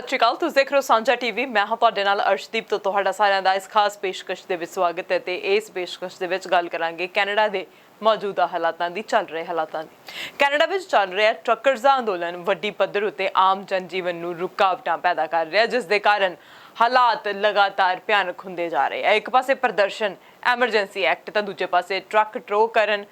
श्री अकाल, तुसीं देख रहे हो सांझा टीवी। मैं हाँ तुहाडे नाल अर्शदीप तो तुहाडा सारिਆਂ ਦਾ इस खास पेशकश ਦੇ ਵਿੱਚ स्वागत है। ਤੇ ਇਸ पेशकश ਦੇ ਵਿੱਚ ਗੱਲ ਕਰਾਂਗੇ ਕੈਨੇਡਾ ਦੇ मौजूदा हालातां दी, चल रहे हालातां दी। कैनेडा विच चल रहा ट्रकर्स दा अंदोलन वड्डी पद्धर उत्ते आम जनजीवन नूं रुकावटां पैदा कर रहा, जिस दे कारण हालात लगातार भयानक हुंदे जा रहे हैं। एक पासे प्रदर्शन, एमरजेंसी एक्ट, तो दूजे पासे ट्रक टो करन,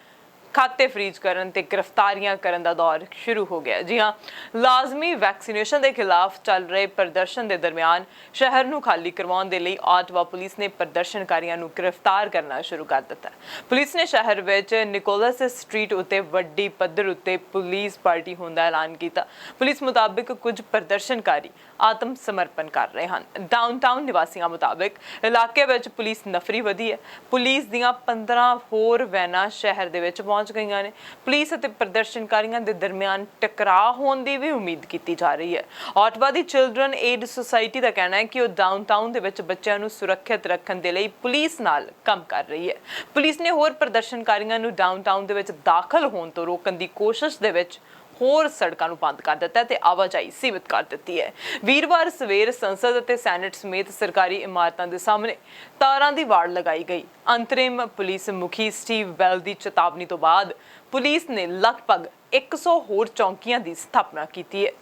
खाते फ्रीज करन ते गिरफ्तारियां करन दा दौर शुरू हो गया। जी हाँ, लाजमी वैक्सीनेशन के खिलाफ चल रहे प्रदर्शन के दरमियान शहर नूं खाली करवाउण दे लई ऑटवा पुलिस ने प्रदर्शनकारियों नूं गिरफ्तार करना शुरू कर दिता। पुलिस ने शहर विच निकोलस स्ट्रीट उत्ते वड्डी पद्धर उत्ते पुलिस पार्टी होण दा ऐलान किया। पुलिस मुताबिक कुछ प्रदर्शनकारी आत्म समर्पण कर रहे हैं। डाउनटाउन निवासियों मुताबिक इलाके विच पुलिस नफरी वधी है। पुलिस दीयां 15 होर वैनां शहर दे विच पहुंच गई ने। पुलिस और प्रदर्शनकारियों के दरमियान टकराव होने की भी उम्मीद की जा रही है। Ottawa the children aid society का कहना है कि वह डाउनटाउन के विच बच्चों को सुरक्षित रखने के लिए पुलिस नाल काम कर रही है। पुलिस ने होर प्रदर्शनकारियों को डाउनटाउन के विच दाखिल होने तो रोकने की कोशिश दे विच होर सड़कों बंद कर दिता है, आवाजाही सीमित कर दी है। वीरवार सवेर संसद और सैनेट समेत सरकारी इमारतों के सामने तारां दी वाड़ लगाई गई। अंतरिम पुलिस मुखी स्टीव बेल की चेतावनी तो बाद पुलिस ने लगभग 100 होर चौकियां की स्थापना की है।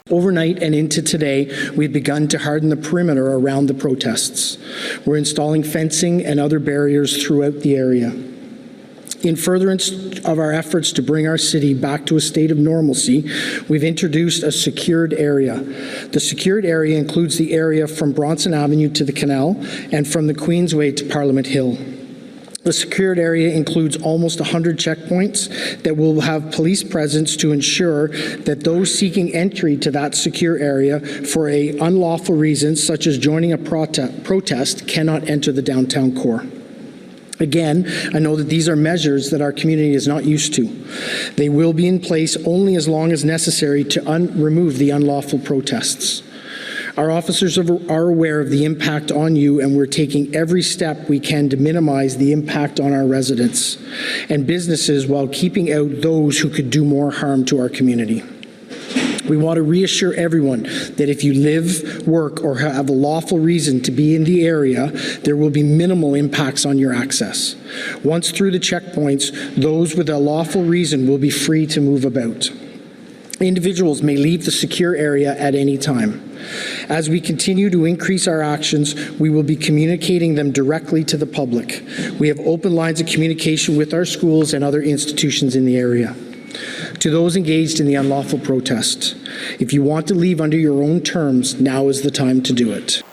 Overnight and into today, we've begun to harden the perimeter around the protests. We're installing fencing and other barriers throughout the area. In furtherance of our efforts to bring our city back to a state of normalcy, we've introduced a secured area. The secured area includes the area from Bronson Avenue to the Canal and from the Queensway to Parliament Hill. The secured area includes almost 100 checkpoints that will have police presence to ensure that those seeking entry to that secure area for an unlawful reason, such as joining a protest, cannot enter the downtown core. Again, I know that these are measures that our community is not used to. They will be in place only as long as necessary to remove the unlawful protests. Our officers are aware of the impact on you, and we're taking every step we can to minimize the impact on our residents and businesses while keeping out those who could do more harm to our community. We want to reassure everyone that if you live, work, or have a lawful reason to be in the area, there will be minimal impacts on your access. Once through the checkpoints, those with a lawful reason will be free to move about. Individuals may leave the secure area at any time. As we continue to increase our actions, we will be communicating them directly to the public. We have open lines of communication with our schools and other institutions in the area. To those engaged in the unlawful protest, if you want to leave under your own terms, now is the time to do it.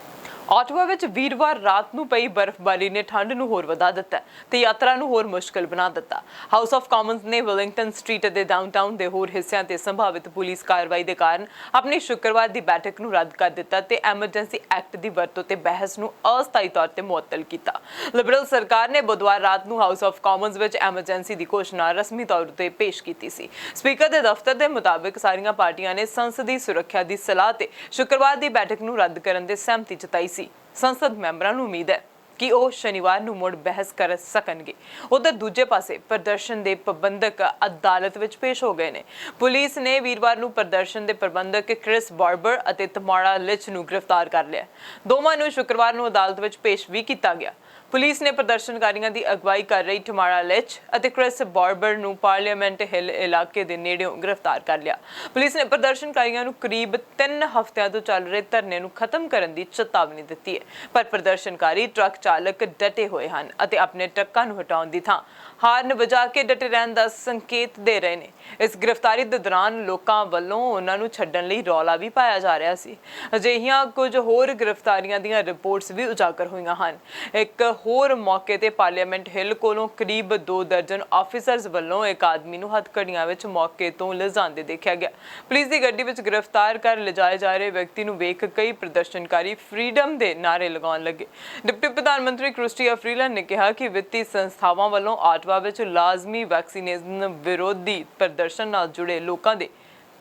Ottawa विच वीरवार रात नूं पई बर्फबारी ने ठंड नूं होर वधा दिता ते यात्रा नूं होर मुश्किल बना दिता। हाउस ऑफ कॉमन्स ने वेलिंगटन स्ट्रीट ते डाउनटाउन दे होर हिस्सिਆਂ ते संभावित पुलिस कार्रवाई दे कारण अपनी शुक्रवार दी बैठक नूं रद्द कर दिता ते एमरजेंसी एक्ट दी वरतों ते बहस नूं अस्थाई तौर ते मुअत्तल कीता। लिबरल सरकार ने बुधवार रात नूं हाउस ऑफ कॉमन्स विच एमरजेंसी दी घोषणा रस्मी तौर ते पेश कीती सी। स्पीकर दे दफ्तर दे मुताबिक सारियां पार्टियां ने संसदी सुरक्षा दी सलाह ते शुक्रवार दी बैठक नूं रद्द करन दे सहमति जताई सी। संसद मैंबरां नूं उम्मीद है कि वह शनिवार नूं मुड़ बहस कर सकणगे। उधर दूजे पासे प्रदर्शन के प्रबंधक अदालत विच पेश हो गए ने। पुलिस ने वीरवार नूं प्रदर्शन के प्रबंधक क्रिस बार्बर और तमाड़ा लिच नूं गिरफ्तार कर लिया। दोवां नूं शुक्रवार नूं अदालत विच पेश भी किया गया। पुलिस ने प्रदर्शनकारियों की अगवाई कर रही टमाड़ा लिच और क्रिस बार्बर नूं पार्लियामेंट हिल इलाके के नेड़ों गिरफ्तार कर लिया। पुलिस ने प्रदर्शनकारियों नूं करीब 3 हफ्तियां तो चल रहे धरने नूं खत्म करने की चेतावनी दी है, पर प्रदर्शनकारी ट्रक चालक डटे हुए हैं और अपने ट्रकों नूं हटाउण दी थां हाਰਨ वजा के डटे रहने का संकेत दे रहे हैं। इस गिरफ्तारी के दौरान लोगों वालों उन्होंने छड्डण लई रौला भी पाया जा रहा सी। अजिहियां कुछ होर गिरफ्तारियां दीयां रिपोर्ट्स भी उजागर हुईयां हन। एक होर मौके ते पार्लियामेंट हिल कोलों करीब 2 दर्जन ऑफिसर्स वालों एक आदमी नूं हथकड़ियां विच मौके तो लिजांदे देखा गया। पुलिस की गड्डी विच गिरफ्तार कर लिजाए जा रहे व्यक्ति नूं वेख कई प्रदर्शनकारी फ्रीडम के नारे लगाउण लगे। डिप्टी प्रधानमंत्री क्रिस्टिया फ्रीलैंड ने कहा कि वित्तीय संस्थावां वालों ऑटवा विच लाजमी वैक्सीनेशन विरोधी प्रदर्शन नाल जुड़े लोकां दे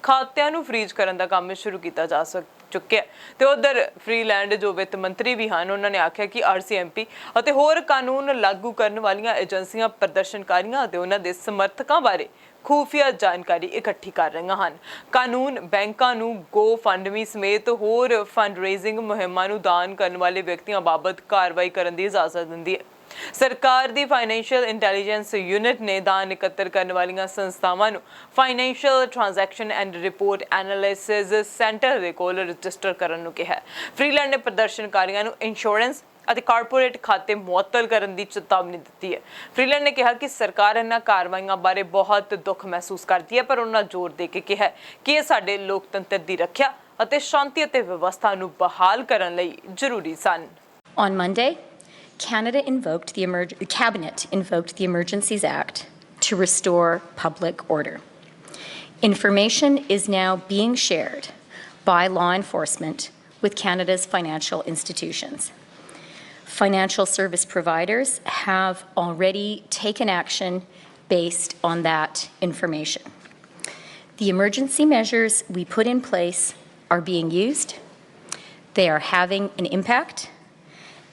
खातिਆਂ ਨੂੰ फ्रीज करन दा काम शुरू किया जा ਚੁੱਕਿਆ ਤੇ ਉਧਰ ਫ੍ਰੀਲੈਂਡ ਜੋ ਵਿੱਤ ਮੰਤਰੀ ਵੀ ਹਨ ਉਹਨਾਂ ਨੇ ਆਖਿਆ ਕਿ ਆਰਸੀਐਮਪੀ ਅਤੇ ਹੋਰ ਕਾਨੂੰਨ ਲਾਗੂ ਕਰਨ ਵਾਲੀਆਂ ਏਜੰਸੀਆਂ ਪ੍ਰਦਰਸ਼ਨਕਾਰੀਆਂ ਅਤੇ ਉਹਨਾਂ ਦੇ ਸਮਰਥਕਾਂ ਬਾਰੇ ਖੂਫੀਆ ਜਾਣਕਾਰੀ ਇਕੱਠੀ ਕਰ ਰਹੀਆਂ ਹਨ। ਕਾਨੂੰਨ ਬੈਂਕਾਂ ਨੂੰ ਗੋ ਫੰਡਮੀ ਸਮੇਤ ਹੋਰ ਫੰਡ ਰੇਜ਼ਿੰਗ ਮੁਹਿੰਮਾਂ ਨੂੰ ਦਾਨ ਕਰਨ ਵਾਲੇ ਵਿਅਕਤੀਆਂ ਬਾਬਤ ਕਾਰਵਾਈ ਕਰਨ ਦੀ ਇਜਾਜ਼ਤ ਦਿੰਦੀ ਹੈ। ਸਰਕਾਰ ਦੀ ਫਾਈਨੈਂਸ਼ੀਅਲ ਇੰਟੈਲੀਜੈਂਸ ਯੂਨਿਟ ਨੇ ਦਾਨ ਇਕੱਤਰ ਕਰਨ ਵਾਲੀਆਂ ਸੰਸਥਾਵਾਂ ਨੂੰ financial transaction and report analysis centre ਦੇ ਕੋਲ ਰਜਿਸਟਰ ਕਰਨ ਨੂੰ ਕਿਹਾ। ਫ੍ਰੀਲੈਂਡ ਨੇ ਪ੍ਰਦਰਸ਼ਨਕਾਰੀਆਂ ਨੂੰ ਇੰਸ਼ੋਰੈਂਸ ਅਤੇ ਕਾਰਪੋਰੇਟ ਖਾਤੇ ਮੁਅੱਤਲ ਕਰਨ ਦੀ ਚੇਤਾਵਨੀ ਦਿੱਤੀ ਹੈ। ਫ੍ਰੀਲੈਂਡ ਨੇ ਕਿਹਾ ਕਿ ਸਰਕਾਰ ਇਹਨਾਂ ਕਾਰਵਾਈਆਂ ਬਾਰੇ ਬਹੁਤ ਦੁੱਖ ਮਹਿਸੂਸ ਕਰਦੀ ਹੈ, ਪਰ ਉਹਨਾਂ ਜ਼ੋਰ ਦੇ ਕੇ ਕਿਹਾ ਕਿ ਇਹ ਸਾਡੇ ਲੋਕਤੰਤਰ ਦੀ ਰੱਖਿਆ ਅਤੇ ਸ਼ਾਂਤੀ ਅਤੇ ਵਿਵਸਥਾ ਨੂੰ ਬਹਾਲ ਕਰਨ ਲਈ ਜ਼ਰੂਰੀ ਸਨ। On Monday, Cabinet invoked the Emergencies Act to restore public order. Information is now being shared by law enforcement with Canada's financial institutions. Financial service providers have already taken action based on that information. The emergency measures we put in place are being used. They are having an impact,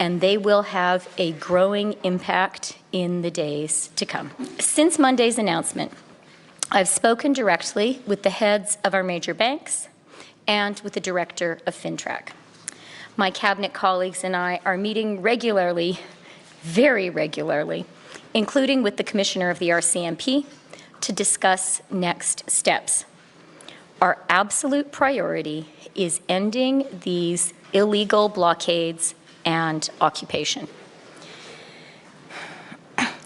and they will have a growing impact in the days to come. Since Monday's announcement, I've spoken directly with the heads of our major banks and with the director of FinTrack. My cabinet colleagues and I are meeting regularly, very regularly, including with the commissioner of the RCMP, to discuss next steps. Our absolute priority is ending these illegal blockades and occupation.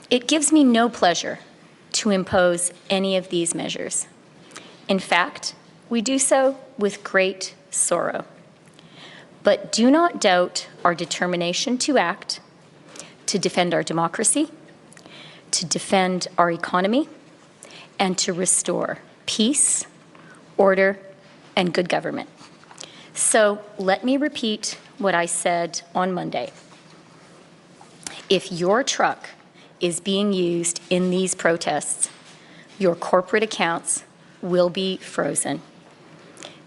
It gives me no pleasure to impose any of these measures. In fact, we do so with great sorrow. But do not doubt our determination to act, to defend our democracy, to defend our economy, and to restore peace, order, and good government. So let me repeat what I said on Monday. If your truck is being used in these protests, your corporate accounts will be frozen.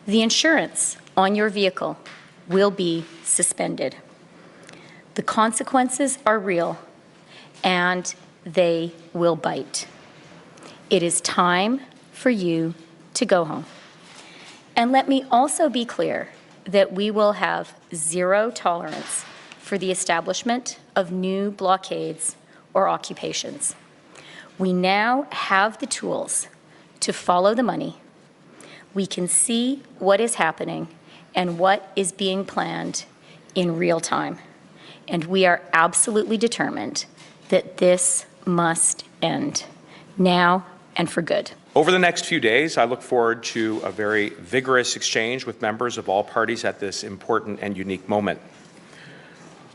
The insurance on your vehicle will be suspended. The consequences are real, and they will bite. It is time for you to go home. And let me also be clear that we will have zero tolerance for the establishment of new blockades or occupations. We now have the tools to follow the money. We can see what is happening and what is being planned in real time. And we are absolutely determined that this must end now and for good. Over the next few days, I look forward to a very vigorous exchange with members of all parties at this important and unique moment.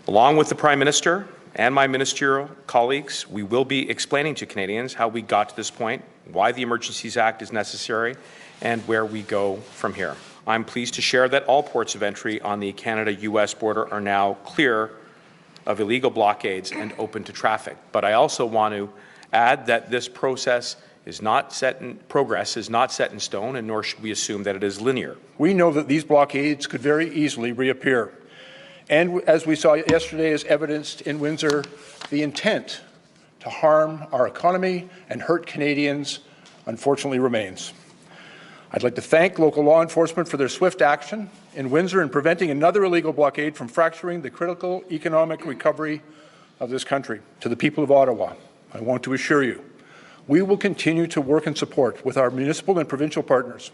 Along with the Prime Minister and my ministerial colleagues, we will be explaining to Canadians how we got to this point, why the Emergencies Act is necessary, and where we go from here. I'm pleased to share that all ports of entry on the Canada-US border are now clear of illegal blockades and open to traffic. But I also want to add that this progress is not set in stone, and nor should we assume that it is linear. We know that these blockades could very easily reappear. And as we saw yesterday as evidenced in Windsor, the intent to harm our economy and hurt Canadians unfortunately remains. I'd like to thank local law enforcement for their swift action in Windsor in preventing another illegal blockade from fracturing the critical economic recovery of this country. To the people of Ottawa, I want to assure you, we will continue to work in support with our municipal and provincial partners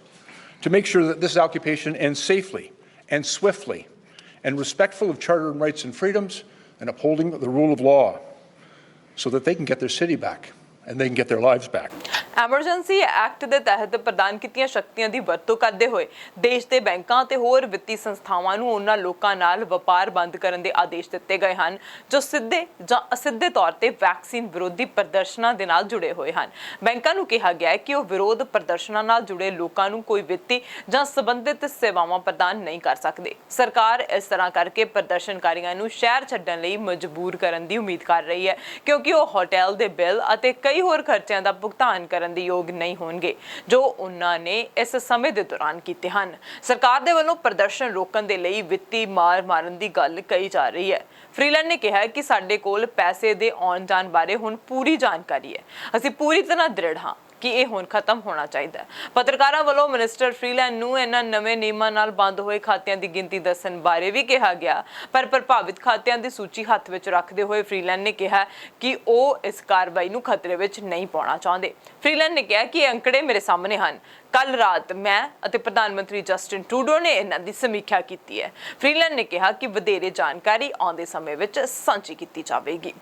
to make sure that this occupation ends safely and swiftly and respectful of charter and rights and freedoms and upholding the rule of law so that they can get their city back and they can get their lives back. Emergency act ਦੇ ਤਹਿਤ ਪ੍ਰਦਾਨ ਕੀਤੀਆਂ ਸ਼ਕਤੀਆਂ ਦੀ ਵਰਤੋਂ ਕਰਦੇ ਹੋਏ ਦੇਸ਼ ਦੇ ਬੈਂਕਾਂ ਤੇ ਹੋਰ ਵਿੱਤੀ ਸੰਸਥਾਵਾਂ ਨੂੰ ਉਹਨਾਂ ਲੋਕਾਂ ਨਾਲ ਵਪਾਰ ਬੰਦ ਕਰਨ ਦੇ ਆਦੇਸ਼ ਦਿੱਤੇ ਗਏ ਹਨ ਜੋ ਸਿੱਧੇ ਜਾਂ ਅਸਿੱਧੇ ਤੌਰ ਤੇ ਵੈਕਸੀਨ ਵਿਰੋਧੀ ਪ੍ਰਦਰਸ਼ਨਾਂ ਦੇ ਨਾਲ ਜੁੜੇ ਹੋਏ ਹਨ। ਬੈਂਕਾਂ ਨੂੰ ਕਿਹਾ ਗਿਆ ਹੈ ਕਿ ਉਹ ਵਿਰੋਧ ਪ੍ਰਦਰਸ਼ਨਾਂ ਨਾਲ ਜੁੜੇ ਲੋਕਾਂ ਨੂੰ ਕੋਈ ਵਿੱਤੀ ਜਾਂ ਸੰਬੰਧਿਤ ਸੇਵਾਵਾਂ ਪ੍ਰਦਾਨ ਨਹੀਂ ਕਰ ਸਕਦੇ। ਸਰਕਾਰ ਇਸ ਤਰ੍ਹਾਂ ਕਰਕੇ ਪ੍ਰਦਰਸ਼ਨਕਾਰੀਆਂ ਨੂੰ ਸ਼ਹਿਰ ਛੱਡਣ ਲਈ ਮਜਬੂਰ ਕਰਨ ਦੀ ਉਮੀਦ ਕਰ ਰਹੀ ਹੈ ਕਿਉਂਕਿ ਉਹ ਹੋਟਲ ਦੇ ਬਿੱਲ ਅਤੇ ਕਈ ਹੋਰ ਖਰਚਿਆਂ ਦਾ ਭੁਗਤਾਨ ਕਰਨ ਦੇ ਯੋਗ ਨਹੀਂ ਹੋਣਗੇ ਜੋ ਉਹਨਾਂ ਨੇ ਇਸ ਸਮੇਂ ਦੇ ਦੌਰਾਨ ਕੀਤੇ ਹਨ। ਸਰਕਾਰ ਦੇ ਵੱਲੋਂ ਪ੍ਰਦਰਸ਼ਨ ਰੋਕਣ ਦੇ ਲਈ ਵਿੱਤੀ ਮਾਰ ਮਾਰਨ ਦੀ ਗੱਲ ਕਹੀ ਜਾ ਰਹੀ ਹੈ। ਫ੍ਰੀਲੈਂਡ ਨੇ ਕਿਹਾ ਕਿ ਸਾਡੇ ਕੋਲ ਪੈਸੇ ਦੇ ਆਉਣ ਜਾਣ ਬਾਰੇ ਹੁਣ ਪੂਰੀ ਜਾਣਕਾਰੀ ਹੈ। ਅਸੀਂ ਪੂਰੀ ਤਰ੍ਹਾਂ ਦ੍ਰਿੜ ਹਾਂ ਕਿ ਇਹ ਹੁਣ ਖਤਮ ਹੋਣਾ ਚਾਹੀਦਾ ਹੈ। ਪੱਤਰਕਾਰਾਂ ਵੱਲੋਂ ਮਿਨਿਸਟਰ ਫ੍ਰੀਲੈਂਡ ਨੂੰ ਇਹਨਾਂ ਨਵੇਂ ਨਿਯਮਾਂ ਨਾਲ ਬੰਦ ਹੋਏ ਖਾਤਿਆਂ ਦੀ ਗਿਣਤੀ ਦੱਸਣ ਬਾਰੇ ਵੀ ਕਿਹਾ ਗਿਆ, ਪਰ ਪ੍ਰਭਾਵਿਤ ਖਾਤਿਆਂ ਦੀ ਸੂਚੀ ਹੱਥ ਵਿੱਚ ਰੱਖਦੇ ਹੋਏ ਫ੍ਰੀਲੈਂਡ ਨੇ ਕਿਹਾ ਕਿ ਉਹ ਇਸ ਕਾਰਵਾਈ ਨੂੰ ਖਤਰੇ ਵਿੱਚ ਨਹੀਂ ਪਾਉਣਾ ਚਾਹੁੰਦੇ। ਫ੍ਰੀਲੈਂਡ ਨੇ ਕਿਹਾ ਕਿ ਇਹ ਅੰਕੜੇ ਮੇਰੇ ਸਾਹਮਣੇ ਹਨ। ਕੱਲ ਰਾਤ ਮੈਂ ਅਤੇ ਪ੍ਰਧਾਨ ਮੰਤਰੀ ਜਸਟਿਨ ਟਰੂਡੋ ਨੇ ਇਹਨਾਂ ਦੀ ਸਮੀਖਿਆ ਕੀਤੀ ਹੈ। ਫ੍ਰੀਲੈਂਡ ਨੇ ਕਿਹਾ ਕਿ ਵਧੇਰੇ ਜਾਣਕਾਰੀ ਆਉਂਦੇ ਸਮੇਂ ਵਿੱਚ ਸਾਂਝੀ ਕੀਤੀ ਜਾਵੇਗੀ।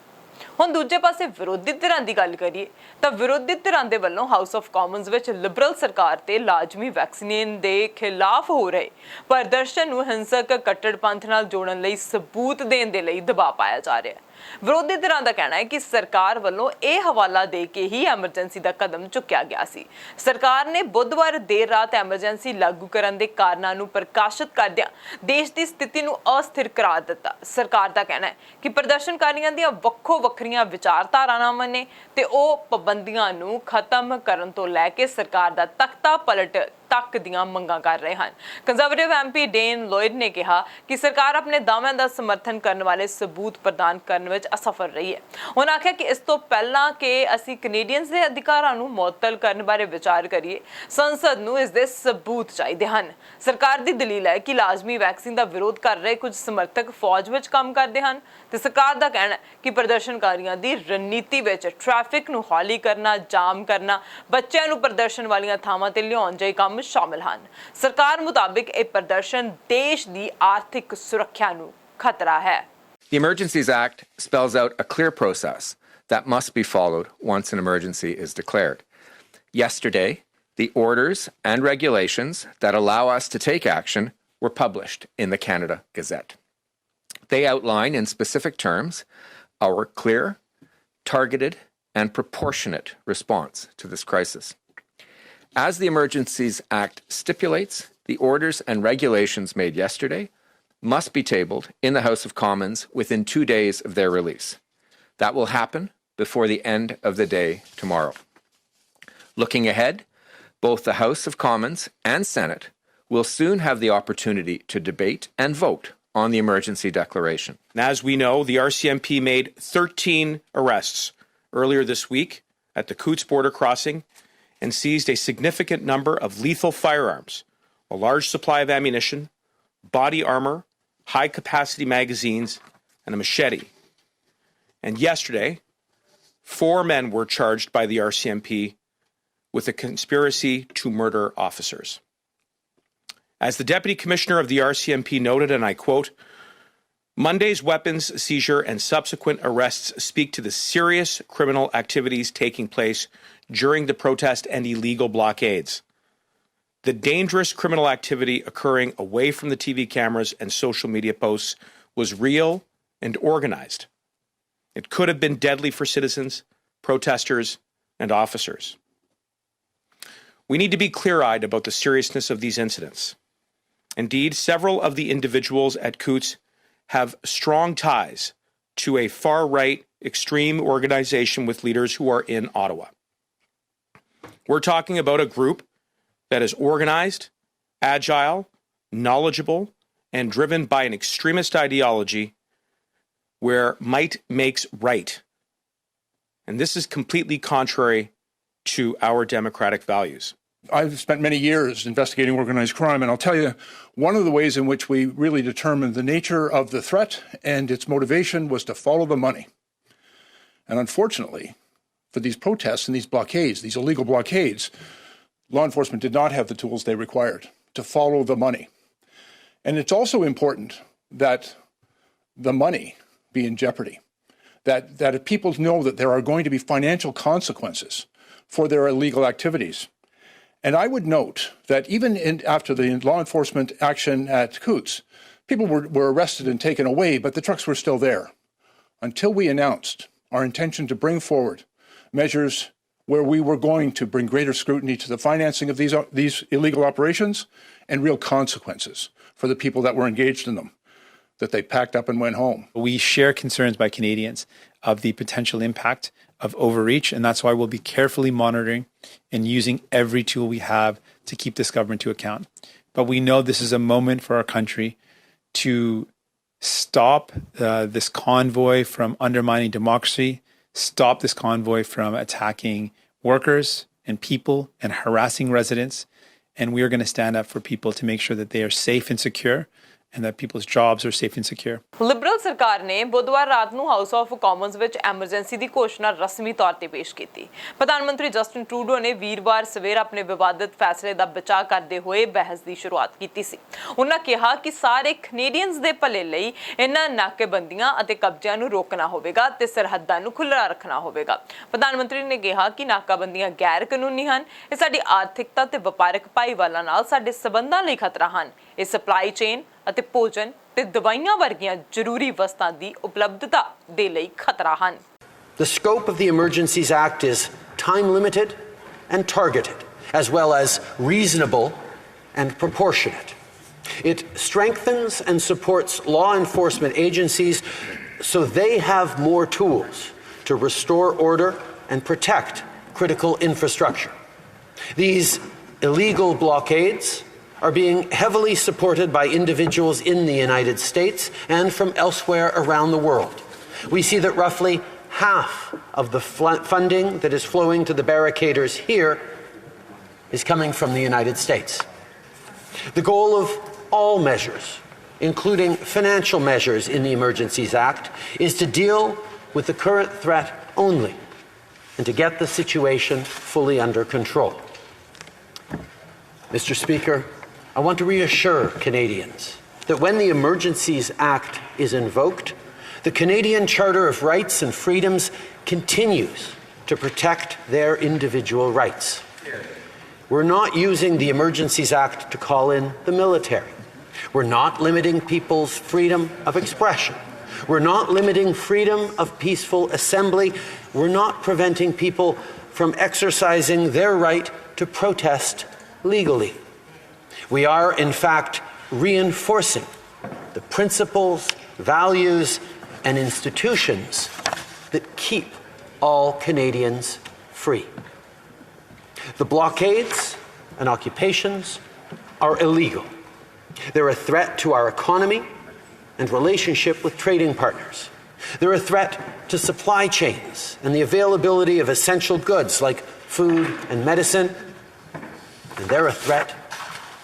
ਹੁਣ ਦੂਜੇ ਪਾਸੇ ਵਿਰੋਧੀ ਧਿਰਾਂ ਦੀ ਗੱਲ ਕਰੀਏ ਤਾਂ ਵਿਰੋਧੀ ਧਿਰਾਂ ਦੇ ਵੱਲੋਂ ਹਾਊਸ ਆਫ ਕਾਮਨਸ ਵਿੱਚ ਲਿਬਰਲ ਸਰਕਾਰ ਤੇ ਲਾਜ਼ਮੀ ਵੈਕਸੀਨ ਦੇ ਖਿਲਾਫ ਹੋ ਰਹੇ ਪ੍ਰਦਰਸ਼ਨ ਨੂੰ ਹਿੰਸਕ ਕੱਟੜਪੰਥ ਨਾਲ ਜੋੜਨ ਲਈ ਸਬੂਤ ਦੇਣ ਦੇ ਲਈ ਦਬਾਅ ਪਾਇਆ ਜਾ ਰਿਹਾ ਹੈ। ਵਿਰੋਧੀ ਧਿਰਾਂ ਦਾ ਕਹਿਣਾ ਹੈ ਕਿ ਸਰਕਾਰ ਵੱਲੋਂ ਇਹ ਹਵਾਲਾ ਦੇ ਕੇ ਹੀ ਐਮਰਜੈਂਸੀ ਦਾ ਕਦਮ ਚੁੱਕਿਆ ਗਿਆ ਸੀ। ਸਰਕਾਰ ਨੇ ਬੁੱਧਵਾਰ ਦੇਰ ਰਾਤ ਐਮਰਜੈਂਸੀ ਲਾਗੂ ਕਰਨ ਦੇ ਕਾਰਨਾਂ ਨੂੰ ਪ੍ਰਕਾਸ਼ਿਤ ਕਰਦਿਆਂ ਦੇਸ਼ ਦੀ ਸਥਿਤੀ ਨੂੰ ਅਸਥਿਰ ਕਰਾਰ ਦਿੱਤਾ। ਸਰਕਾਰ ਦਾ ਕਹਿਣਾ ਹੈ ਕਿ ਪ੍ਰਦਰਸ਼ਨਕਾਰੀਆਂ ਦੀਆਂ ਵੱਖੋ-ਵੱਖਰੀਆਂ ਵਿਚਾਰਧਾਰਾਵਾਂ ਨੇ ਤੇ ਉਹ ਪਾਬੰਦੀਆਂ ਨੂੰ ਖਤਮ ਕਰਨ ਤੋਂ ਲੈ ਕੇ ਸਰਕਾਰ ਦਾ ਤਖਤਾ ਪਲਟ ਤੱਕ ਦੀਆਂ ਮੰਗਾਂ ਕਰ ਰਹੇ ਹਨ। ਕੰਜ਼ਰਵੇਟਿਵ ਐਮਪੀ ਡੇਨ ਲੋਇਡ ਨੇ ਕਿਹਾ ਕਿ ਸਰਕਾਰ ਆਪਣੇ ਦਾਅਵਿਆਂ ਦਾ ਸਮਰਥਨ ਕਰਨ ਵਾਲੇ ਸਬੂਤ ਪ੍ਰਦਾਨ ਕਰਨ ਵਿੱਚ ਅਸਫਲ ਰਹੀ ਹੈ। ਉਹਨਾਂ ਆਖਿਆ ਕਿ ਇਸ ਤੋਂ ਪਹਿਲਾਂ ਕਿ ਅਸੀਂ ਕੈਨੇਡੀਅਨਸ ਦੇ ਅਧਿਕਾਰਾਂ ਨੂੰ ਮੁਅੱਤਲ ਕਰਨ ਬਾਰੇ ਵਿਚਾਰ ਕਰੀਏ, ਸੰਸਦ ਨੂੰ ਇਸ ਦੇ ਸਬੂਤ ਚਾਹੀਦੇ ਹਨ। ਸਰਕਾਰ ਦੀ ਦਲੀਲ ਹੈ ਕਿ ਲਾਜ਼ਮੀ ਵੈਕਸੀਨ ਦਾ ਵਿਰੋਧ ਕਰ ਰਹੇ ਕੁਝ ਸਮਰਥਕ ਫੌਜ ਵਿੱਚ ਕੰਮ ਕਰਦੇ ਹਨ ਤੇ ਸਰਕਾਰ ਦਾ ਕਹਿਣਾ ਹੈ ਕਿ ਪ੍ਰਦਰਸ਼ਨਕਾਰੀਆਂ ਦੀ ਰਣਨੀਤੀ ਵਿੱਚ ਟ੍ਰੈਫਿਕ ਨੂੰ ਹੌਲੀ ਕਰਨਾ, ਜਾਮ ਕਰਨਾ, ਬੱਚਿਆਂ ਨੂੰ ਪ੍ਰਦਰਸ਼ਨ ਵਾਲੀਆਂ ਥਾਵਾਂ ਤੇ ਲਿਆਉਣ ਜਿਹੇ ਕੰਮ ਸ਼ਾਮਿਲ ਹਨ। ਸਰਕਾਰ ਮੁਤਾਬਿਕ ਇਹ ਪ੍ਰਦਰਸ਼ਨ ਦੇਸ਼ ਦੀ ਆਰਥਿਕ ਸੁਰੱਖਿਆ ਨੂੰ ਖਤਰਾ ਹੈ। The Emergencies Act spells out a clear process that must be followed once an emergency is declared. Yesterday, the orders and regulations that allow us to take action were published in the Canada Gazette. They outline in specific terms our clear, targeted, and proportionate response to this crisis. As the Emergencies Act stipulates, the orders and regulations made yesterday must be tabled in the House of Commons within 2 days of their release. That will happen before the end of the day tomorrow. Looking ahead, both the House of Commons and Senate will soon have the opportunity to debate and vote on the emergency declaration. And as we know, the RCMP made 13 arrests earlier this week at the Coots border crossing and seized a significant number of lethal firearms, a large supply of ammunition, body armor, high-capacity magazines, and a machete. And yesterday, 4 men were charged by the RCMP with a conspiracy to murder officers. As the Deputy Commissioner of the RCMP noted, and I quote, "Monday's weapons seizure and subsequent arrests speak to the serious criminal activities taking place during the protest and illegal blockades. The dangerous criminal activity occurring away from the TV cameras and social media posts was real and organized. It could have been deadly for citizens, protesters, and officers. We need to be clear-eyed about the seriousness of these incidents. Indeed, several of the individuals at Coots have strong ties to a far-right extreme organization with leaders who are in Ottawa. We're talking about a group that is organized, agile, knowledgeable, and driven by an extremist ideology where might makes right. And this is completely contrary to our democratic values. I've spent many years investigating organized crime, and I'll tell you, one of the ways in which we really determined the nature of the threat and its motivation was to follow the money. And unfortunately, for these protests and these blockades, these illegal blockades, law enforcement did not have the tools they required to follow the money. And it's also important that the money be in jeopardy, that people know that there are going to be financial consequences for their illegal activities. And I would note that even after the law enforcement action at Coots, people were arrested and taken away, but the trucks were still there until we announced our intention to bring forward measures where we were going to bring greater scrutiny to the financing of these illegal operations and real consequences for the people that were engaged in them, that they packed up and went home. We share concerns by Canadians of the potential impact of overreach, and that's why we'll be carefully monitoring and using every tool we have to keep this government to account. But we know this is a moment for our country to stop this convoy from undermining democracy, stop this convoy from attacking workers and people and harassing residents. And we are going to stand up for people to make sure that they are safe and secure and that people's jobs are safe and secure. Liberal ਸਰਕਾਰ ਨੇ ਬੁੱਧਵਾਰ ਰਾਤ ਨੂੰ house of Commons ਵਿੱਚ emergency ਦੀ ਘੋਸ਼ਣਾ ਰਸਮੀ ਤੌਰ ਤੇ ਪੇਸ਼ ਕੀਤੀ। ਪ੍ਰਧਾਨ ਮੰਤਰੀ ਜਸਟਿਨ ਟਰੂਡੋ ਨੇ ਵੀਰਵਾਰ ਸਵੇਰ ਆਪਣੇ ਵਿਵਾਦਿਤ ਫੈਸਲੇ ਦਾ ਬਚਾਅ ਕਰਦੇ ਹੋਏ ਬਹਿਸ ਦੀ ਸ਼ੁਰੂਆਤ ਕੀਤੀ ਸੀ। ਉਹਨਾਂ ਕਿਹਾ ਕਿ ਸਾਰੇ ਕੈਨੇਡੀਅਨਸ ਦੇ ਭਲੇ ਲਈ ਇਹਨਾਂ ਨਾਕੇਬੰਦੀਆਂ ਅਤੇ ਕਬਜ਼ਿਆਂ ਨੂੰ ਰੋਕਣਾ ਹੋਵੇਗਾ ਤੇ ਸਰਹੱਦਾਂ ਨੂੰ ਖੁੱਲ੍ਹਾ ਰੱਖਣਾ ਹੋਵੇਗਾ। ਪ੍ਰਧਾਨ ਮੰਤਰੀ ਨੇ ਕਿਹਾ ਕਿ ਨਾਕਾਬੰਦੀਆਂ ਗੈਰ ਕਾਨੂੰਨੀ ਹਨ, ਇਹ ਸਾਡੀ ਆਰਥਿਕਤਾ ਤੇ ਵਪਾਰਕ ਭਾਈਵਾਲਾਂ ਨਾਲ ਸਾਡੇ ਸਬੰਧਾਂ ਲਈ ਖਤਰਾ ਹਨ। ਇਹ ਸਪਲਾਈ ਚੇਨ ਅਤੇ ਭੋਜਨ ਤੇ ਦਵਾਈਆਂ ਵਰਗੀਆਂ ਜ਼ਰੂਰੀ ਵਸਤਾਂ ਦੀ ਉਪਲਬਧਤਾ ਦੇ ਲਈ ਖਤਰਾ ਹਨ। The scope of the Emergencies Act is time limited and targeted, as well as reasonable and proportionate. It strengthens and supports law enforcement agencies so they have more tools to restore order and protect critical infrastructure. These illegal blockades are being heavily supported by individuals in the United States and from elsewhere around the world. We see that roughly half of the funding that is flowing to the barricaders here is coming from the United States. The goal of all measures, including financial measures in the Emergencies Act, is to deal with the current threat only and to get the situation fully under control. Mr. Speaker, I want to reassure Canadians that when the Emergencies Act is invoked, the Canadian Charter of Rights and Freedoms continues to protect their individual rights. We're not using the Emergencies Act to call in the military. We're not limiting people's freedom of expression. We're not limiting freedom of peaceful assembly. We're not preventing people from exercising their right to protest legally. We are, in fact, reinforcing the principles, values, and institutions that keep all Canadians free. The blockades and occupations are illegal. They're a threat to our economy and relationship with trading partners. They're a threat to supply chains and the availability of essential goods like food and medicine. And they're a threat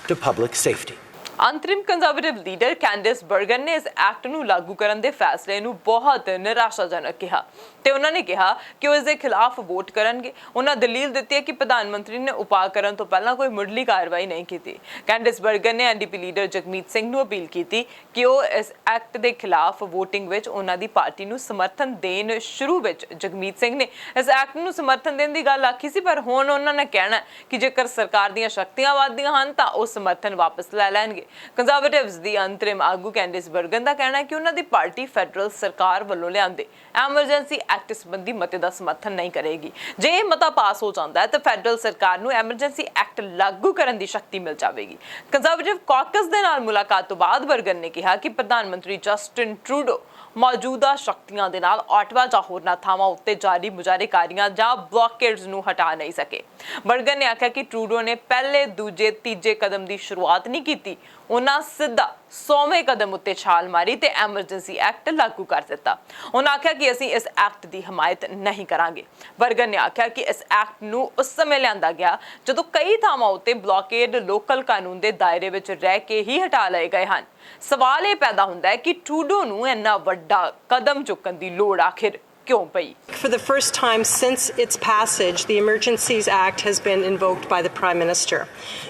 to public safety. ਅੰਤਰਿਮ Conservative leader Candice Bergen ਨੇ ਇਸ act ਨੂੰ ਲਾਗੂ ਕਰਨ ਦੇ ਫੈਸਲੇ ਨੂੰ ਬਹੁਤ ਨਿਰਾਸ਼ਾਜਨਕ ਕਿਹਾ ਤੇ ਉਹਨਾਂ ਨੇ ਕਿਹਾ ਕਿ ਉਹ ਇਸ ਦੇ ਖਿਲਾਫ ਵੋਟ ਕਰਨਗੇ। ਉਹਨਾਂ ਦਲੀਲ ਦਿੱਤੀ ਹੈ ਕਿ ਪ੍ਰਧਾਨ ਮੰਤਰੀ ਨੇ ਉਪਾਅ ਕਰਨ ਤੋਂ ਪਹਿਲਾਂ ਕੋਈ ਮੁੱਢਲੀ ਕਾਰਵਾਈ ਨਹੀਂ ਕੀਤੀ। ਕੈਂਡਿਸ ਬਰਗਨ ਨੇ ਐਨਡੀਪੀ ਲੀਡਰ ਜਗਮੀਤ ਸਿੰਘ ਨੂੰ ਅਪੀਲ ਕੀਤੀ ਕਿ ਉਹ ਇਸ ਐਕਟ ਦੇ ਖਿਲਾਫ ਵੋਟਿੰਗ ਵਿੱਚ ਉਹਨਾਂ ਦੀ ਪਾਰਟੀ ਨੂੰ ਸਮਰਥਨ ਦੇਣ। ਸ਼ੁਰੂ ਵਿੱਚ ਜਗਮੀਤ ਸਿੰਘ ਨੇ ਇਸ ਐਕਟ ਨੂੰ ਸਮਰਥਨ ਦੇਣ ਦੀ ਗੱਲ ਆਖੀ ਸੀ, ਪਰ ਹੁਣ ਉਹਨਾਂ ਨੇ ਕਹਿਣਾ ਕਿ ਜੇਕਰ ਸਰਕਾਰ ਦੀਆਂ ਸ਼ਕਤੀਆਂ ਵੱਧਦੀਆਂ ਹਨ ਤਾਂ ਉਹ ਸਮਰਥਨ ਵਾਪਸ ਲੈ ਲੈਣਗੇ। ਕੰਜ਼ਰਵੇਟਿਵਸ ਦੀ ਅੰਤਰਿਮ ਆਗੂ ਕੈਂਡਿਸ ਬਰਗਨ ਦਾ ਕਹਿਣਾ ਹੈ ਕਿ ਉਹਨਾਂ ਦੀ ਪਾਰਟੀ ਫੈਡਰਲ ਸਰਕਾਰ ਵੱਲੋਂ ਲਿਆਂਦੇ ਐਮਰਜੈਂਸੀ ਐਕਟ ਸੰਬੰਧੀ ਮਤੇ ਦਾ ਸਮਰਥਨ ਨਹੀਂ ਕਰੇਗੀ। ਜੇ ਇਹ ਮਤਾ ਪਾਸ ਹੋ ਜਾਂਦਾ ਹੈ ਤਾਂ ਫੈਡਰਲ ਸਰਕਾਰ ਨੂੰ ਐਮਰਜੈਂਸੀ ਐਕਟ ਲਾਗੂ ਕਰਨ ਦੀ ਸ਼ਕਤੀ ਮਿਲ ਜਾਵੇਗੀ। ਕੰਜ਼ਰਵੇਟਿਵ ਕਾਕਸ ਦੇ ਨਾਲ ਮੁਲਾਕਾਤ ਤੋਂ ਬਾਅਦ ਬਰਗਨ ਨੇ ਕਿਹਾ ਕਿ ਪ੍ਰਧਾਨ ਮੰਤਰੀ ਜਸਟਿਨ ਟਰੂਡੋ ਮੌਜੂਦਾ ਸ਼ਕਤੀਆਂ ਦੇ ਨਾਲ ਆਟਵਾ ਜਾਂ ਹੋਰਨਾਂ ਥਾਵਾਂ ਉੱਤੇ ਜਾਰੀ ਮੁਜ਼ਾਹਰੇਕਾਰੀਆਂ ਜਾਂ ਬਲੌਕੇਡਸ ਨੂੰ ਹਟਾ ਨਹੀਂ ਸਕੇ। ਬਰਗਨ ਨੇ ਆਖਿਆ ਕਿ ਟਰੂਡੋ ਨੇ ਪਹਿਲੇ, ਦੂਜੇ, ਤੀਜੇ ਕਦਮ ਦੀ ਸ਼ੁਰੂਆਤ ਨਹੀਂ ਕੀਤੀ, ਉਹਨਾਂ ਸਿੱਧਾ 100ਵੇਂ ਕਦਮ ਉੱਤੇ ਛਾਲ ਮਾਰੀ ਤੇ ਐਮਰਜੈਂਸੀ ਐਕਟ ਲਾਗੂ ਕਰ ਦਿੱਤਾ। ਉਹਨਾਂ ਆਖਿਆ ਕਿ ਅਸੀਂ ਇਸ ਐਕਟ ਦੀ ਹਮਾਇਤ ਨਹੀਂ ਕਰਾਂਗੇ। ਬਰਗਨ ਨੇ ਆਖਿਆ ਕਿ ਇਸ ਐਕਟ ਨੂੰ ਉਸ ਸਮੇਂ ਲਿਆਂਦਾ ਗਿਆ ਜਦੋਂ ਕਈ ਥਾਵਾਂ ਉੱਤੇ ਬਲੌਕੇਡ ਲੋਕਲ ਕਾਨੂੰਨ ਦੇ ਦਾਇਰੇ ਵਿੱਚ ਰਹਿ ਕੇ ਹੀ ਹਟਾ ਲਏ ਗਏ ਹਨ। ਸਵਾਲ ਇਹ ਪੈਦਾ ਹੁੰਦਾ ਹੈ ਕਿ ਟਰੂਡੋ ਨੂੰ ਇੰਨਾ ਵੱਡਾ ਕਦਮ ਚੁੱਕਣ ਦੀ ਲੋੜ ਆਖਿਰ ਕਿਉਂ ਪਈ? For the first time since its passage, the Emergencies Act has been invoked by the Prime Minister.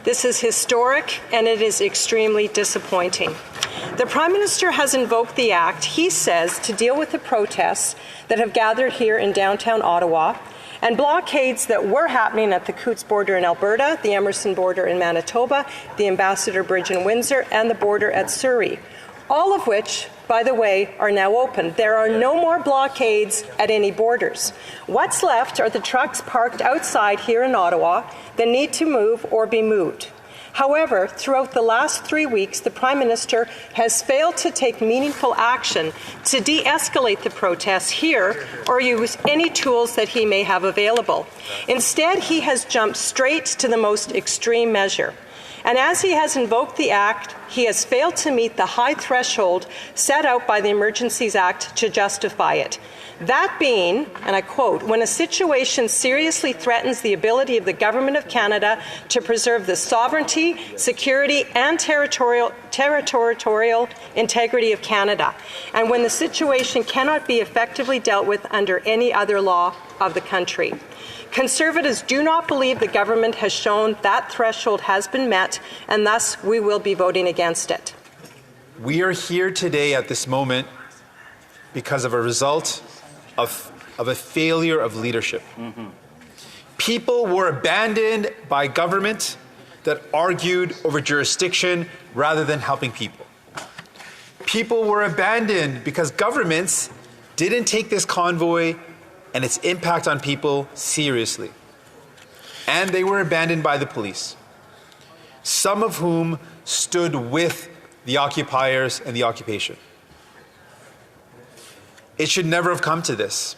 This is historic and it is extremely disappointing. The Prime Minister has invoked the Act, he says, to deal with the protests that have gathered here in downtown Ottawa and blockades that were happening at the Coutts border in Alberta, the Emerson border in Manitoba, the Ambassador Bridge in Windsor, and the border at Surrey, all of which, by the way, are now open. There are no more blockades at any borders. What's left are the trucks parked outside here in Ottawa that need to move or be moved. However, throughout the last 3 weeks, the Prime Minister has failed to take meaningful action to de-escalate the protests here or use any tools that he may have available. Instead, he has jumped straight to the most extreme measure. And as he has invoked the Act, he has failed to meet the high threshold set out by the Emergencies Act to justify it. That being, and I quote, when a situation seriously threatens the ability of the Government of Canada to preserve the sovereignty, security, and territorial integrity of Canada, and when the situation cannot be effectively dealt with under any other law of the country. Conservatives do not believe the government has shown that threshold has been met, and thus we will be voting against it. We are here today at this moment because of a result of a failure of leadership. People were abandoned by government that argued over jurisdiction rather than helping people. People were abandoned because governments didn't take this convoy and its impact on people seriously. And they were abandoned by the police, some of whom stood with the occupiers and the occupation. It should never have come to this.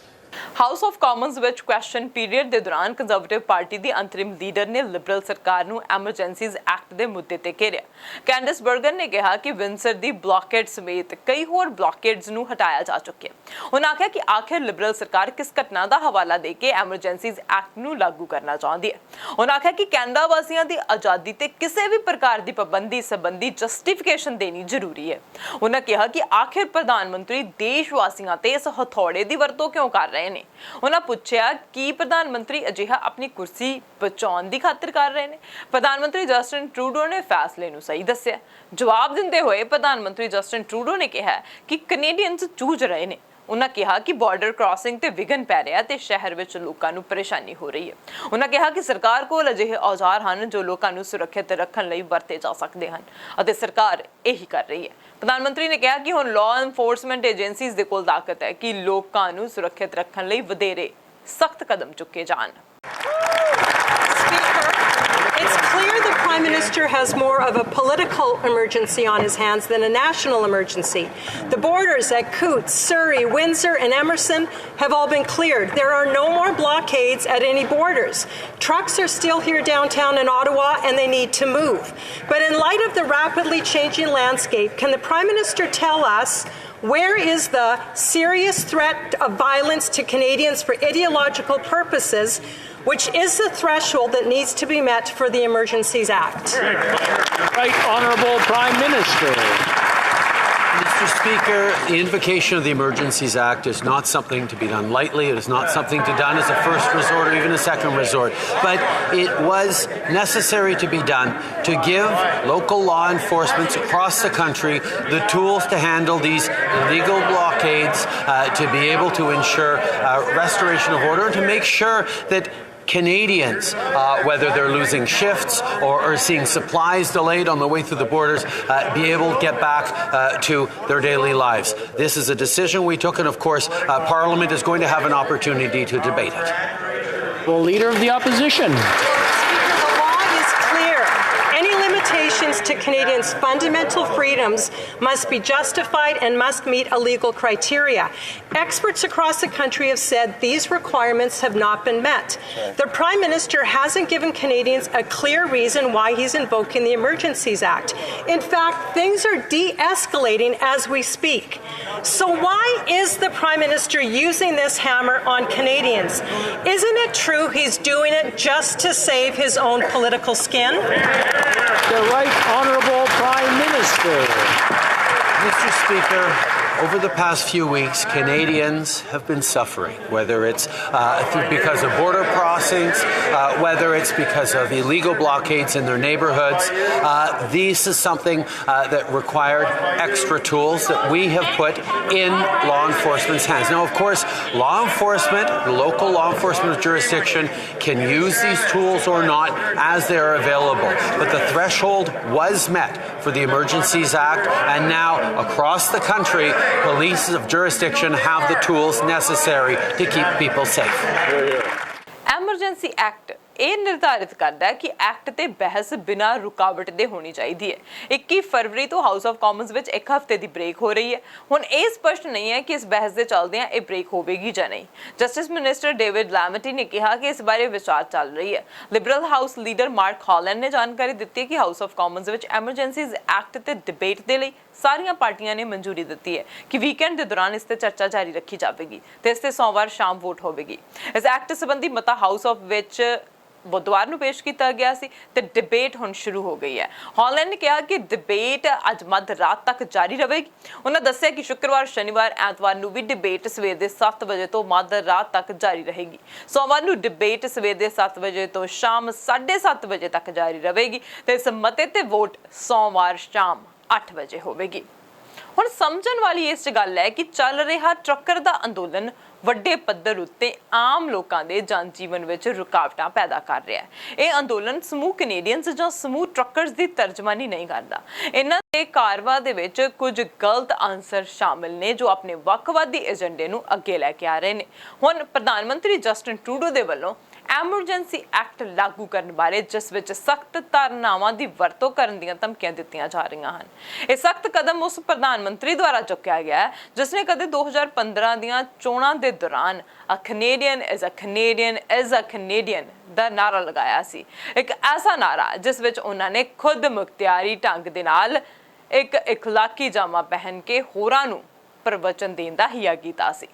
House of Commons ਵਿੱਚ question period ਦੇ ਦੌਰਾਨ conservative party ਦੀ ਅੰਤਰਿਮ leader ਨੇ Liberal ਸਰਕਾਰ ਨੂੰ emergencies act ਦੇ ਮੁੱਦੇ ਤੇ ਘੇਰਿਆ। ਕੈਂਡਿਸ ਬਰਗਰ ਨੇ ਕਿਹਾ ਕਿ ਵਿੰਸਰ ਦੀ ਬਲੌਕੇਡ ਸਮੇਤ ਕਈ ਹੋਰ ਬਲੌਕੇਡਸ ਨੂੰ ਹਟਾਇਆ ਜਾ ਚੁੱਕਿਆ। ਉਹਨਾਂ ਆਖਿਆ ਕਿ ਆਖਿਰ ਲਿਬਰਲ ਸਰਕਾਰ ਕਿਸ ਘਟਨਾ ਦਾ ਹਵਾਲਾ ਦੇ ਕੇ ਐਮਰਜੈਂਸੀਜ਼ ਐਕਟ ਨੂੰ ਲਾਗੂ ਕਰਨਾ ਚਾਹੁੰਦੀ ਹੈ। ਉਹਨਾਂ ਆਖਿਆ ਕਿ ਕੈਨੇਡਾ ਵਾਸੀਆਂ ਦੀ ਆਜ਼ਾਦੀ ਤੇ ਕਿਸੇ ਵੀ ਪ੍ਰਕਾਰ ਦੀ ਪਾਬੰਦੀ ਸੰਬੰਧੀ ਜਸਟੀਫਿਕੇਸ਼ਨ ਦੇਣੀ ਜ਼ਰੂਰੀ ਹੈ। ਉਹਨਾਂ ਕਿਹਾ ਕਿ ਆਖਿਰ ਪ੍ਰਧਾਨ ਮੰਤਰੀ ਦੇਸ਼ ਵਾਸੀਆਂ ਤੇ ਇਸ ਹਥੌੜੇ ਦੀ ਵਰਤੋਂ ਕਿਉਂ ਕਰ ਰਹੇ ਨੇ। ਉਹਨਾਂ ਪੁੱਛਿਆ ਕਿ ਪ੍ਰਧਾਨ ਮੰਤਰੀ ਅਜਿਹਾ ਆਪਣੀ ਕੁਰਸੀ ਬਚਾਉਣ ਦੀ ਖਾਤਰ ਕਰ ਰਹੇ ਨੇ। ਪ੍ਰਧਾਨ ਮੰਤਰੀ ਜਸਟਿਨ ਟਰੂਡੋ ਨੇ ਫੈਸਲੇ ਨੂੰ ਸਹੀ ਦੱਸਿਆ। ਜਵਾਬ ਦਿੰਦੇ ਹੋਏ ਪ੍ਰਧਾਨ ਮੰਤਰੀ ਜਸਟਿਨ ਟਰੂਡੋ ਨੇ ਕਿਹਾ ਕਿ ਕੈਨੇਡੀਅਨਸ ਜੂਝ ਰਹੇ ਨੇ। ਉਹਨਾਂ ਕਿਹਾ ਕਿ ਬਾਰਡਰ ਕ੍ਰਾਸਿੰਗ ਤੇ ਵਿਘਨ ਪੈ ਰਿਹਾ ਤੇ ਸ਼ਹਿਰ ਵਿੱਚ ਲੋਕਾਂ ਨੂੰ ਪਰੇਸ਼ਾਨੀ ਹੋ ਰਹੀ ਹੈ। ਉਹਨਾਂ ਕਿਹਾ ਕਿ ਸਰਕਾਰ ਕੋਲ ਅਜਿਹੇ ਔਜ਼ਾਰ ਹਨ ਜੋ ਲੋਕਾਂ ਨੂੰ ਸੁਰੱਖਿਅਤ ਰੱਖਣ ਲਈ ਵਰਤੇ ਜਾ ਸਕਦੇ ਹਨ ਅਤੇ ਸਰਕਾਰ ਇਹੀ ਕਰ ਰਹੀ ਹੈ। ਪ੍ਰਧਾਨ ਮੰਤਰੀ ਨੇ ਕਿਹਾ ਕਿ ਹੁਣ ਲਾਅ ਐਨਫੋਰਸਮੈਂਟ ਏਜੰਸੀਜ਼ ਦੇ ਕੋਲ ਤਾਕਤ ਹੈ ਕਿ ਲੋਕਾਂ ਨੂੰ ਸੁਰੱਖਿਅਤ ਰੱਖਣ ਲਈ ਵਧੇਰੇ ਸਖਤ ਕਦਮ ਚੁੱਕੇ ਜਾਣ। It's clear the Prime Minister has more of a political emergency on his hands than a national emergency. The borders at Coutts, Surrey, Windsor and Emerson have all been cleared. There are no more blockades at any borders. Trucks are still here downtown in Ottawa and they need to move. But in light of the rapidly changing landscape, can the Prime Minister tell us where is the serious threat of violence to Canadians for ideological purposes, which is the threshold that needs to be met for the Emergencies Act? Right Honourable Prime Minister. Mr. Speaker, the invocation of the Emergencies Act is not something to be done lightly. It is not something to be done as a first resort or even a second resort. But it was necessary to be done to give local law enforcement across the country the tools to handle these illegal blockades, to be able to ensure restoration of order and to make sure that Canadians, whether they're losing shifts or are seeing supplies delayed on the way through the borders, be able to get back to their daily lives. This is a decision we took, and of course, Parliament is going to have an opportunity to debate it. Well, Leader of the Opposition. Limitations to Canadians' fundamental freedoms must be justified and must meet a legal criteria. Experts across the country have said these requirements have not been met. The Prime Minister hasn't given Canadians a clear reason why he's invoking the Emergencies Act. In fact, things are de-escalating as we speak. So why is the Prime Minister using this hammer on Canadians? Isn't it true he's doing it just to save his own political skin? The Right Honourable Prime Minister. Mr. Speaker, over the past few weeks, Canadians have been suffering, whether it's because of border crossings, whether it's because of illegal blockades in their neighbourhoods. This is something that required extra tools that we have put in law enforcement's hands. Now, of course, law enforcement, the local law enforcement jurisdiction, can use these tools or not as they are available. But the threshold was met for the Emergencies Act, and now across the country, police of jurisdiction have the tools necessary to keep people safe. Emergency Act ਇਹ ਨਿਰਧਾਰਿਤ ਕਰਦਾ ਹੈ ਕਿ act ਤੇ ਬਹਿਸ ਬਿਨਾਂ ਰੁਕਾਵਟ ਦੇ ਹੋਣੀ ਚਾਹੀਦੀ ਹੈ। 21 ਫਰਵਰੀ ਤੋਂ ਹਾਊਸ ਆਫ ਕਾਮਨਸ ਵਿੱਚ 1 ਹਫ਼ਤੇ ਦੀ ਬ੍ਰੇਕ ਹੋ ਰਹੀ ਹੈ। ਹੁਣ ਇਹ ਸਪਸ਼ਟ ਨਹੀਂ ਹੈ ਕਿ ਇਸ ਬਹਿਸ ਦੇ ਚੱਲਦਿਆਂ ਇਹ ਬ੍ਰੇਕ ਹੋਵੇਗੀ ਜਾਂ ਨਹੀਂ। ਜਸਟਿਸ ਮਿਨਿਸਟਰ ਡੇਵਿਡ ਲੈਮਟੀ ਨੇ ਕਿਹਾ ਕਿ ਇਸ ਬਾਰੇ ਵਿਚਾਰ ਚੱਲ ਰਹੀ ਹੈ। Liberal house leader mark Holland ਨੇ ਜਾਣਕਾਰੀ ਦਿੱਤੀ ਕਿ ਹਾਊਸ ਆਫ ਕਾਮਨਸ ਵਿੱਚ ਐਮਰਜੈਂਸੀਜ਼ ਐਕਟ ਤੇ ਡਿਬੇਟ ਦੇ ਲਈ ਸਾਰੀਆਂ ਪਾਰਟੀਆਂ ਨੇ ਮਨਜ਼ੂਰੀ ਦਿੱਤੀ ਹੈ ਕਿ ਵੀਕਐਂਡ ਦੇ ਦੌਰਾਨ ਇਸ ਤੇ ਚਰਚਾ ਜਾਰੀ ਰੱਖੀ ਜਾਵੇਗੀ ਤੇ ਇਸ ਤੇ ਸੋਮਵਾਰ ਸ਼ਾਮ ਵੋਟ ਹੋਵੇਗੀ। ਇਸ ਐਕਟ ਸੰਬੰਧੀ ਮਤਾ ਹਾਊਸ ਆਫ ਵਿੱਚ बुधवार ਨੂੰ ਪੇਸ਼ ਕੀਤਾ ਗਿਆ ਸੀ ਤੇ ਡਿਬੇਟ ਹੁਣ ਸ਼ੁਰੂ ਹੋ ਗਈ ਹੈ। ਹਾਲੈਂਡ ਨੇ ਕਿਹਾ ਕਿ ਡਿਬੇਟ ਅੱਜ ਮੱਧ ਰਾਤ ਤੱਕ ਜਾਰੀ ਰਹੇਗੀ। ਉਹਨਾਂ ਦੱਸਿਆ ਕਿ ਸ਼ੁੱਕਰਵਾਰ, ਸ਼ਨੀਵਾਰ, ਐਤਵਾਰ ਨੂੰ ਵੀ ਡਿਬੇਟ ਸਵੇਰ ਦੇ 7 ਵਜੇ ਤੋਂ ਮੱਧ ਰਾਤ ਤੱਕ ਜਾਰੀ ਰਹੇਗੀ। ਸੋਮਵਾਰ ਨੂੰ ਡਿਬੇਟ ਸਵੇਰ ਦੇ 7 ਵਜੇ ਤੋਂ ਸ਼ਾਮ 7:30 ਵਜੇ ਤੱਕ ਜਾਰੀ ਰਹੇਗੀ ਤੇ ਇਸ ਮਤੇ ਤੇ ਵੋਟ ਸੋਮਵਾਰ ਸ਼ਾਮ 8 ਵਜੇ ਹੋਵੇਗੀ। ਹੁਣ ਸਮਝਣ ਵਾਲੀ ਇਸ ਗੱਲ ਹੈ ਕਿ ਚੱਲ ਰਿਹਾ ਟਰੱਕਰ ਦਾ ਅੰਦੋਲਨ ਵੱਡੇ ਪੱਧਰ ਉੱਤੇ ਆਮ ਲੋਕਾਂ ਦੇ ਜਨ ਜੀਵਨ ਵਿੱਚ ਰੁਕਾਵਟਾਂ ਪੈਦਾ ਕਰ ਰਿਹਾ ਹੈ। ਇਹ ਅੰਦੋਲਨ ਸਮੂਹ ਕੈਨੇਡੀਅਨਸ ਜਾਂ ਸਮੂਹ ਟਰੱਕਰਸ ਦੀ ਤਰਜਮਾਨੀ ਨਹੀਂ ਕਰਦਾ। ਇਹਨਾਂ ਦੇ ਕਾਰਵਾਈ ਦੇ ਵਿੱਚ ਕੁਝ ਗਲਤ ਅਨਸਰ ਸ਼ਾਮਿਲ ਨੇ ਜੋ ਆਪਣੇ ਵੱਖਵਾਦੀ ਏਜੰਡੇ ਨੂੰ ਅੱਗੇ ਲੈ ਕੇ ਆ ਰਹੇ ਨੇ। ਹੁਣ ਪ੍ਰਧਾਨ ਮੰਤਰੀ ਜਸਟਿਨ ਟਰੂਡੋ ਦੇ ਵੱਲੋਂ ਐਮਰਜੈਂਸੀ ਐਕਟ ਲਾਗੂ ਕਰਨ ਬਾਰੇ ਜਿਸ ਵਿੱਚ ਸਖਤ ਧਾਰਨਾਵਾਂ ਦੀ ਵਰਤੋਂ ਕਰਨ ਦੀਆਂ ਧਮਕੀਆਂ ਦਿੱਤੀਆਂ ਜਾ ਰਹੀਆਂ ਹਨ। ਇਹ ਸਖਤ ਕਦਮ ਉਸ ਪ੍ਰਧਾਨ ਮੰਤਰੀ ਦੁਆਰਾ ਚੁੱਕਿਆ ਗਿਆ ਹੈ ਜਿਸ ਨੇ ਕਦੇ 2015 ਦੀਆਂ ਚੋਣਾਂ ਦੇ ਦੌਰਾਨ A Canadian is a Canadian is a Canadian ਦਾ ਨਾਰਾ ਲਗਾਇਆ ਸੀ। ਇੱਕ ਐਸਾ ਨਾਰਾ ਜਿਸ ਵਿੱਚ ਉਹਨਾਂ ਨੇ ਖੁਦ ਮੁਖਤਿਆਰੀ ਢੰਗ ਦੇ ਨਾਲ ਇੱਕ ਇਖਲਾਕੀ ਜਾਮਾ ਪਹਿਨ ਕੇ ਹੋਰਾਂ ਨੂੰ ਪ੍ਰਵਚਨ ਦੇਣ ਦਾ ਹਿਆ ਕੀਤਾ ਸੀ।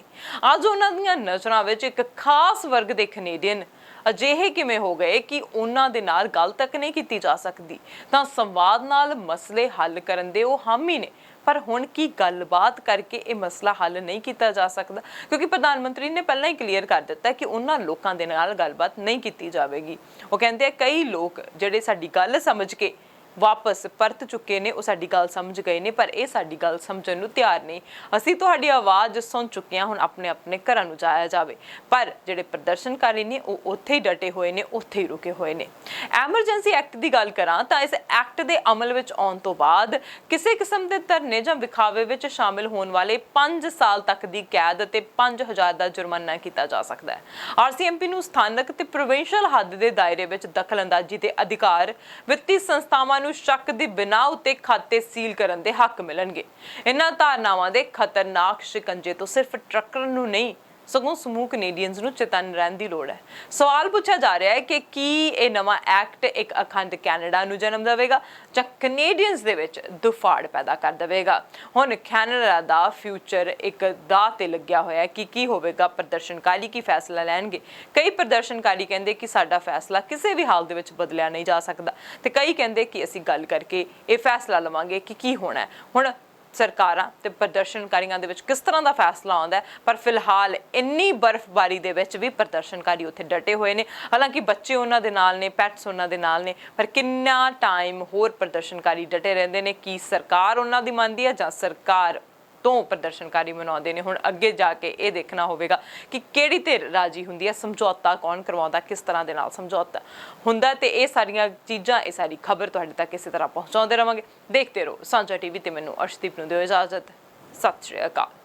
ਅੱਜ ਉਹਨਾਂ ਦੀਆਂ ਨਜ਼ਰਾਂ ਵਿੱਚ ਇੱਕ ਖਾਸ ਵਰਗ ਦੇ ਕੈਨੇਡੀਅਨ ਅਜਿਹੇ ਕਿਵੇਂ ਹੋ ਗਏ ਕਿ ਉਹਨਾਂ ਦੇ ਨਾਲ ਗੱਲ ਤੱਕ ਨਹੀਂ ਕੀਤੀ ਜਾ ਸਕਦੀ। ਤਾਂ ਸੰਵਾਦ ਨਾਲ ਮਸਲੇ ਹੱਲ ਕਰਨ ਦੇ ਉਹ ਹਾਮੀ ਨੇ, ਪਰ ਹੁਣ ਕੀ ਗੱਲਬਾਤ ਕਰਕੇ ਇਹ ਮਸਲਾ ਹੱਲ ਨਹੀਂ ਕੀਤਾ ਜਾ ਸਕਦਾ? ਕਿਉਂਕਿ ਪ੍ਰਧਾਨ ਮੰਤਰੀ ਨੇ ਪਹਿਲਾਂ ਹੀ ਕਲੀਅਰ ਕਰ ਦਿੱਤਾ ਕਿ ਉਹਨਾਂ ਲੋਕਾਂ ਦੇ ਨਾਲ ਗੱਲਬਾਤ ਨਹੀਂ ਕੀਤੀ ਜਾਵੇਗੀ। ਉਹ ਕਹਿੰਦੇ ਆ ਕਈ ਲੋਕ ਜਿਹੜੇ ਸਾਡੀ ਗੱਲ ਸਮਝ ਕੇ ਵਾਪਸ ਪਰਤ ਚੁੱਕੇ ਨੇ, ਉਹ ਸਾਡੀ ਗੱਲ ਸਮਝ ਗਏ ਨੇ, ਪਰ ਇਹ ਸਾਡੀ ਗੱਲ ਸਮਝਣ ਨੂੰ ਤਿਆਰ ਨਹੀਂ। ਅਸੀਂ ਤੁਹਾਡੀ ਆਵਾਜ਼ ਸੁਣ ਚੁੱਕੇ ਹਾਂ, ਹੁਣ ਆਪਣੇ ਆਪਣੇ ਘਰਾਂ ਨੂੰ ਜਾਇਆ ਜਾਵੇ। ਪਰ ਜਿਹੜੇ ਪ੍ਰਦਰਸ਼ਨਕਾਰੀ ਨੇ ਉਹ ਉੱਥੇ ਹੀ ਡਟੇ ਹੋਏ ਨੇ, ਉੱਥੇ ਹੀ ਰੁਕੇ ਹੋਏ ਨੇ। ਐਮਰਜੈਂਸੀ ਐਕਟ ਦੀ ਗੱਲ ਕਰਾਂ ਤਾਂ ਇਸ ਐਕਟ ਦੇ ਅਮਲ ਵਿੱਚ ਆਉਣ ਤੋਂ ਬਾਅਦ ਕਿਸੇ ਕਿਸਮ ਦੇ ਧਰਨੇ ਜਾਂ ਵਿਖਾਵੇ ਵਿੱਚ ਸ਼ਾਮਿਲ ਹੋਣ ਵਾਲੇ 5 ਸਾਲ ਤੱਕ ਦੀ ਕੈਦ ਅਤੇ 5000 ਦਾ ਜੁਰਮਾਨਾ ਕੀਤਾ ਜਾ ਸਕਦਾ ਹੈ। ਆਰਸੀਐਮਪੀ ਨੂੰ ਸਥਾਨਕ ਤੇ ਪ੍ਰੋਵਿੰਸ਼ੀਅਲ ਹੱਦ ਦੇ ਦਾਇਰੇ ਵਿੱਚ ਦਖਲਅੰਦਾਜ਼ੀ ਦੇ ਅਧਿਕਾਰ, ਵਿੱਤੀ ਸੰਸਥਾਵਾਂ ਨੂੰ ਸ਼ੱਕ ਦੀ ਬਿਨਾਂ ਉੱਤੇ ਖਾਤੇ ਸੀਲ ਕਰਨ ਦੇ ਹੱਕ ਮਿਲਣਗੇ। ਇਹਨਾਂ ਧਾਰਨਾਵਾਂ ਦੇ ਖਤਰਨਾਕ ਸ਼ਿਕੰਜੇ ਤੋਂ ਸਿਰਫ ਟਰੱਕਰ ਨੂੰ ਨਹੀਂ ਸਗੋਂ ਸਮੂਹ ਕੈਨੇਡੀਅਨਸ ਨੂੰ ਚੇਤੰਨ ਰਹਿਣ ਦੀ ਲੋੜ ਹੈ। ਸਵਾਲ ਪੁੱਛਿਆ ਜਾ ਰਿਹਾ ਹੈ ਕਿ ਕੀ ਇਹ ਨਵਾਂ ਐਕਟ ਇੱਕ ਅਖੰਡ ਕੈਨੇਡਾ ਨੂੰ ਜਨਮ ਦੇਵੇਗਾ ਜਾਂ ਕੈਨੇਡੀਅਨਸ ਦੇ ਵਿੱਚ ਦੁਫਾੜ ਪੈਦਾ ਕਰ ਦੇਵੇਗਾ? ਹੁਣ ਕੈਨੇਡਾ ਦਾ ਫਿਊਚਰ ਇੱਕ ਦਾਅ ਤੇ ਲੱਗਿਆ ਹੋਇਆ ਹੈ ਕਿ ਕੀ ਹੋਵੇਗਾ। ਪ੍ਰਦਰਸ਼ਨਕਾਰੀ ਕੀ ਫੈਸਲਾ ਲੈਣਗੇ? ਕਈ ਪ੍ਰਦਰਸ਼ਨਕਾਰੀ ਕਹਿੰਦੇ ਕਿ ਸਾਡਾ ਫੈਸਲਾ ਕਿਸੇ ਵੀ ਹਾਲ ਦੇ ਵਿੱਚ ਬਦਲਿਆ ਨਹੀਂ ਜਾ ਸਕਦਾ ਤੇ ਕਈ ਕਹਿੰਦੇ ਕਿ ਅਸੀਂ ਗੱਲ ਕਰਕੇ ਇਹ ਫੈਸਲਾ ਲਵਾਂਗੇ ਕਿ ਕੀ ਹੋਣਾ ਹੈ। ਹੁਣ ਸਰਕਾਰਾਂ ਤੇ ਪ੍ਰਦਰਸ਼ਨਕਾਰੀਆਂ ਦੇ ਵਿੱਚ ਕਿਸ ਤਰ੍ਹਾਂ ਦਾ ਫੈਸਲਾ ਆਉਂਦਾ ਹੈ, ਪਰ ਫਿਲਹਾਲ ਇੰਨੀ ਬਰਫ਼ਬਾਰੀ ਦੇ ਵਿੱਚ ਵੀ ਪ੍ਰਦਰਸ਼ਨਕਾਰੀ ਉੱਥੇ ਡਟੇ ਹੋਏ ਨੇ। ਹਾਲਾਂਕਿ ਬੱਚੇ ਉਹਨਾਂ ਦੇ ਨਾਲ ਨੇ, ਪੈਟਸ ਉਹਨਾਂ ਦੇ ਨਾਲ ਨੇ, ਪਰ ਕਿੰਨਾ ਟਾਈਮ ਹੋਰ ਪ੍ਰਦਰਸ਼ਨਕਾਰੀ ਡਟੇ ਰਹਿੰਦੇ ਨੇ? ਕੀ ਸਰਕਾਰ ਉਹਨਾਂ ਦੀ ਮੰਨਦੀ ਹੈ ਜਾਂ ਸਰਕਾਰ ਤੋਂ ਪ੍ਰਦਰਸ਼ਨਕਾਰੀ ਮਨਾਉਂਦੇ ਨੇ? ਹੁਣ ਅੱਗੇ ਜਾ ਕੇ ਇਹ ਦੇਖਣਾ ਹੋਵੇਗਾ ਕਿ ਕਿਹੜੀ ਧਿਰ ਰਾਜੀ ਹੁੰਦੀ ਹੈ, ਸਮਝੌਤਾ ਕੌਣ ਕਰਵਾਉਂਦਾ, ਕਿਸ ਤਰ੍ਹਾਂ ਦੇ ਨਾਲ ਸਮਝੌਤਾ ਹੁੰਦਾ। ਤੇ ਇਹ ਸਾਰੀਆਂ ਚੀਜ਼ਾਂ, ਇਹ ਸਾਰੀ ਖਬਰ ਤੁਹਾਡੇ ਤੱਕ ਇਸੇ ਤਰ੍ਹਾਂ ਪਹੁੰਚਾਉਂਦੇ ਰਵਾਂਗੇ। ਦੇਖਦੇ ਰਹੋ ਸਾਂਝਾ ਟੀਵੀ ਤੇ ਮੈਨੂੰ ਅਰਸ਼ਦੀਪ ਨੂੰ ਦਿਓ ਇਜਾਜ਼ਤ। ਸਤਿ ਸ਼੍ਰੀ ਅਕਾਲ।